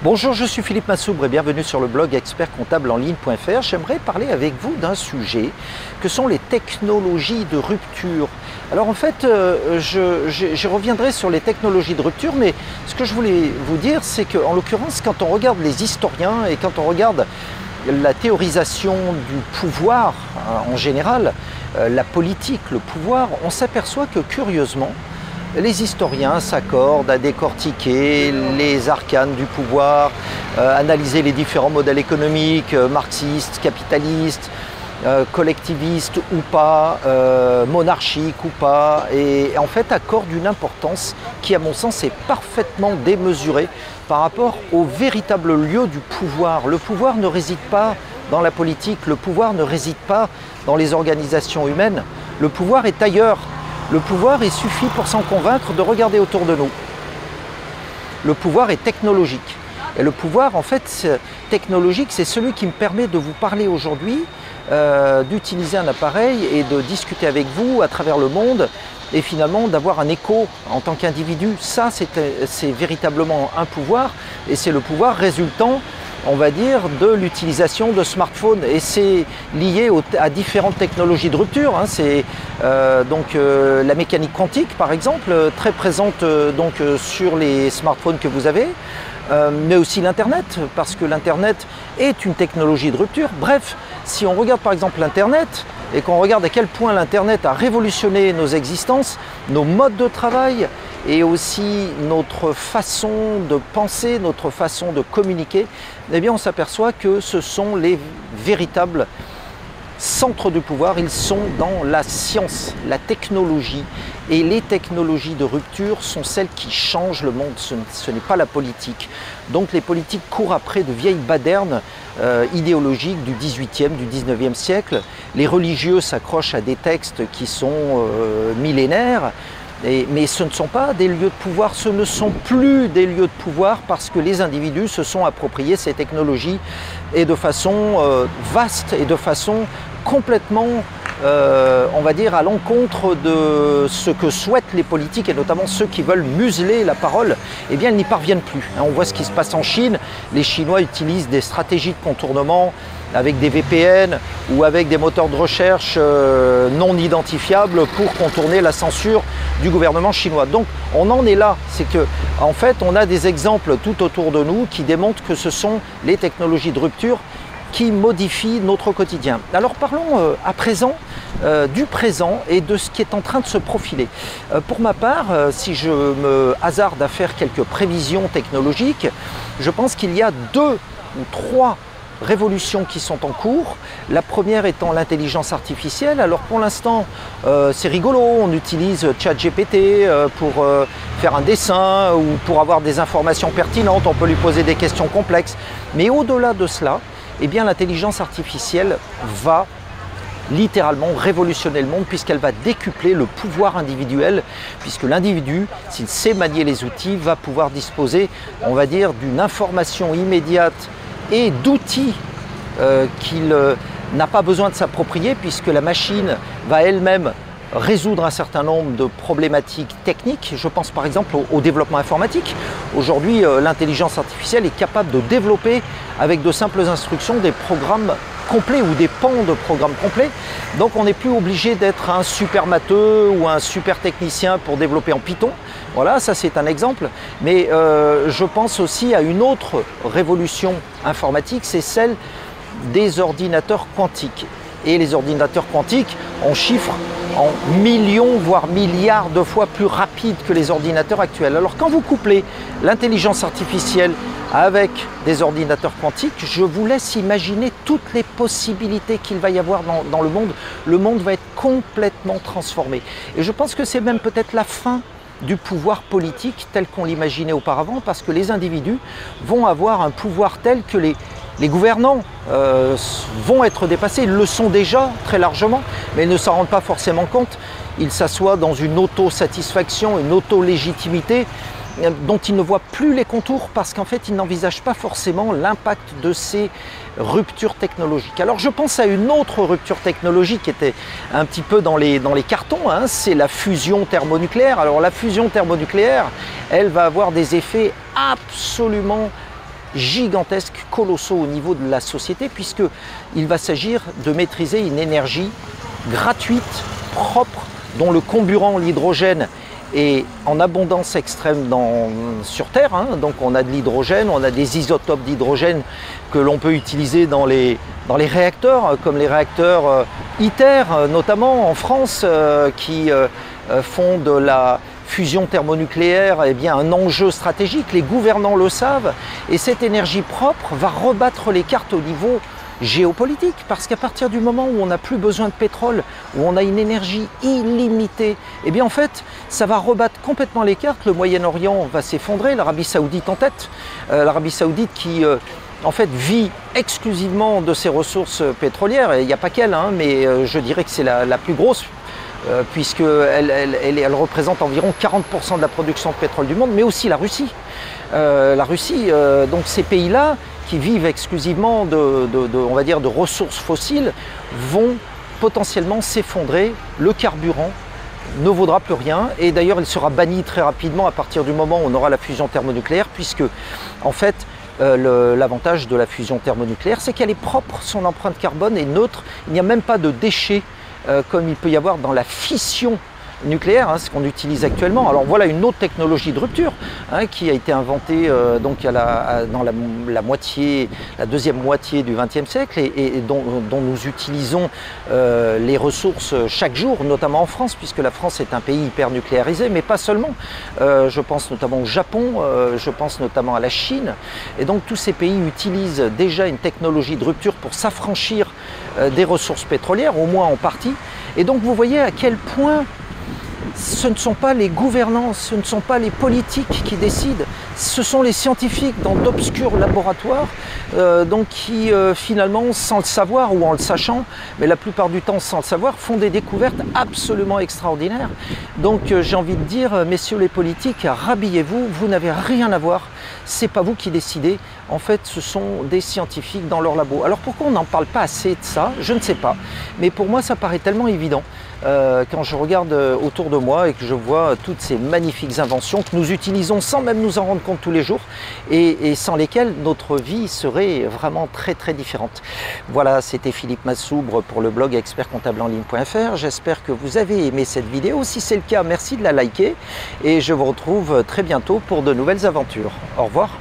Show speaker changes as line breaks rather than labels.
Bonjour, je suis Philippe Massoubre et bienvenue sur le blog expertcomptableenligne.fr. J'aimerais parler avec vous d'un sujet que sont les technologies de rupture. Alors en fait, je reviendrai sur les technologies de rupture, mais ce que je voulais vous dire, c'est qu'en l'occurrence, quand on regarde les historiens et quand on regarde la théorisation du pouvoir en général, la politique, le pouvoir, on s'aperçoit que curieusement, les historiens s'accordent à décortiquer les arcanes du pouvoir, analyser les différents modèles économiques, marxistes, capitalistes, collectivistes ou pas, monarchiques ou pas, et en fait accordent une importance qui à mon sens est parfaitement démesurée par rapport au véritable lieu du pouvoir. Le pouvoir ne réside pas dans la politique, le pouvoir ne réside pas dans les organisations humaines, le pouvoir est ailleurs. Le pouvoir, il suffit pour s'en convaincre de regarder autour de nous. Le pouvoir est technologique. Et le pouvoir, en fait, technologique, c'est celui qui me permet de vous parler aujourd'hui, d'utiliser un appareil et de discuter avec vous à travers le monde et finalement d'avoir un écho en tant qu'individu. Ça, c'est véritablement un pouvoir et c'est le pouvoir résultant, on va dire, de l'utilisation de smartphones. Et c'est lié à différentes technologies de rupture. C'est la mécanique quantique, par exemple, très présente sur les smartphones que vous avez, mais aussi l'Internet, parce que l'Internet est une technologie de rupture. Bref, si on regarde par exemple l'Internet, et qu'on regarde à quel point l'Internet a révolutionné nos existences, nos modes de travail, et aussi notre façon de penser, notre façon de communiquer, eh bien on s'aperçoit que ce sont les véritables centres du pouvoir. Ils sont dans la science, la technologie, et les technologies de rupture sont celles qui changent le monde, ce n'est pas la politique. Donc les politiques courent après de vieilles badernes idéologiques du XVIIIe, du XIXe siècle. Les religieux s'accrochent à des textes qui sont millénaires, mais ce ne sont pas des lieux de pouvoir, ce ne sont plus des lieux de pouvoir parce que les individus se sont appropriés ces technologies et de façon vaste et de façon complètement, on va dire, à l'encontre de ce que souhaitent les politiques et notamment ceux qui veulent museler la parole, eh bien, ils n'y parviennent plus. On voit ce qui se passe en Chine. Les Chinois utilisent des stratégies de contournement avec des VPN ou avec des moteurs de recherche non identifiables pour contourner la censure du gouvernement chinois. Donc on en est là, c'est que en fait on a des exemples tout autour de nous qui démontrent que ce sont les technologies de rupture qui modifient notre quotidien. Alors parlons à présent du présent et de ce qui est en train de se profiler. Pour ma part, si je me hasarde à faire quelques prévisions technologiques, je pense qu'il y a 2 ou 3 révolutions qui sont en cours. La première étant l'intelligence artificielle. Alors pour l'instant, c'est rigolo, on utilise ChatGPT pour faire un dessin ou pour avoir des informations pertinentes, on peut lui poser des questions complexes. Mais au-delà de cela, eh bien l'intelligence artificielle va littéralement révolutionner le monde puisqu'elle va décupler le pouvoir individuel, puisque l'individu, s'il sait manier les outils, va pouvoir disposer, on va dire, d'une information immédiate et d'outils qu'il n'a pas besoin de s'approprier puisque la machine va elle-même résoudre un certain nombre de problématiques techniques. Je pense par exemple au développement informatique. Aujourd'hui, l'intelligence artificielle est capable de développer avec de simples instructions des programmes complets ou des pans de programmes complets. Donc on n'est plus obligé d'être un super matheux ou un super technicien pour développer en Python. Voilà, ça c'est un exemple. Mais je pense aussi à une autre révolution informatique, c'est celle des ordinateurs quantiques. Et les ordinateurs quantiques, on chiffre en millions, voire milliards de fois plus rapides que les ordinateurs actuels. Alors quand vous couplez l'intelligence artificielle avec des ordinateurs quantiques, je vous laisse imaginer toutes les possibilités qu'il va y avoir dans le monde. Le monde va être complètement transformé. Et je pense que c'est même peut-être la fin du pouvoir politique tel qu'on l'imaginait auparavant, parce que les individus vont avoir un pouvoir tel que les gouvernants vont être dépassés. Ils le sont déjà très largement, mais ils ne s'en rendent pas forcément compte. Ils s'assoient dans une autosatisfaction, une auto-légitimité dont ils ne voient plus les contours parce qu'en fait ils n'envisagent pas forcément l'impact de ces ruptures technologiques. Alors je pense à une autre rupture technologique qui était un petit peu dans les cartons, c'est la fusion thermonucléaire. Alors la fusion thermonucléaire, elle va avoir des effets absolument gigantesques, colossaux au niveau de la société, puisqu'il va s'agir de maîtriser une énergie gratuite, propre, dont le comburant, l'hydrogène, est en abondance extrême sur Terre. Donc on a de l'hydrogène, on a des isotopes d'hydrogène que l'on peut utiliser dans les réacteurs, comme les réacteurs ITER, notamment en France, qui font de la fusion thermonucléaire un enjeu stratégique. Les gouvernants le savent, et cette énergie propre va rebattre les cartes au niveau géopolitique, parce qu'à partir du moment où on n'a plus besoin de pétrole, où on a une énergie illimitée, en fait ça va rebattre complètement les cartes. Le Moyen-Orient va s'effondrer, l'Arabie Saoudite en tête, l'Arabie Saoudite qui en fait vit exclusivement de ses ressources pétrolières, et il n'y a pas qu'elle, mais je dirais que c'est la plus grosse, puisqu'elle représente environ 40% de la production de pétrole du monde, mais aussi la Russie. Donc ces pays-là qui vivent exclusivement on va dire, de ressources fossiles vont potentiellement s'effondrer. Le carburant ne vaudra plus rien, et d'ailleurs il sera banni très rapidement à partir du moment où on aura la fusion thermonucléaire, puisque en fait l'avantage de la fusion thermonucléaire, c'est qu'elle est propre, son empreinte carbone est neutre, il n'y a même pas de déchets comme il peut y avoir dans la fission nucléaire, ce qu'on utilise actuellement. Alors voilà une autre technologie de rupture qui a été inventée dans la deuxième moitié du XXe siècle, et dont nous utilisons les ressources chaque jour, notamment en France, puisque la France est un pays hyper nucléarisé, mais pas seulement. Je pense notamment au Japon, je pense notamment à la Chine, et donc tous ces pays utilisent déjà une technologie de rupture pour s'affranchir des ressources pétrolières, au moins en partie. Et donc vous voyez à quel point ce ne sont pas les gouvernants, ce ne sont pas les politiques qui décident, ce sont les scientifiques dans d'obscurs laboratoires qui finalement, sans le savoir ou en le sachant, mais la plupart du temps sans le savoir, font des découvertes absolument extraordinaires. Donc j'ai envie de dire, messieurs les politiques, rhabillez-vous, vous n'avez rien à voir, c'est pas vous qui décidez, en fait ce sont des scientifiques dans leur labo. Alors pourquoi on n'en parle pas assez de ça? Je ne sais pas, mais pour moi ça paraît tellement évident. Quand je regarde autour de moi et que je vois toutes ces magnifiques inventions que nous utilisons sans même nous en rendre compte tous les jours, et sans lesquelles notre vie serait vraiment très très différente. Voilà, c'était Philippe Massoubre pour le blog expertcomptableenligne.fr. J'espère que vous avez aimé cette vidéo. Si c'est le cas, merci de la liker, et je vous retrouve très bientôt pour de nouvelles aventures. Au revoir.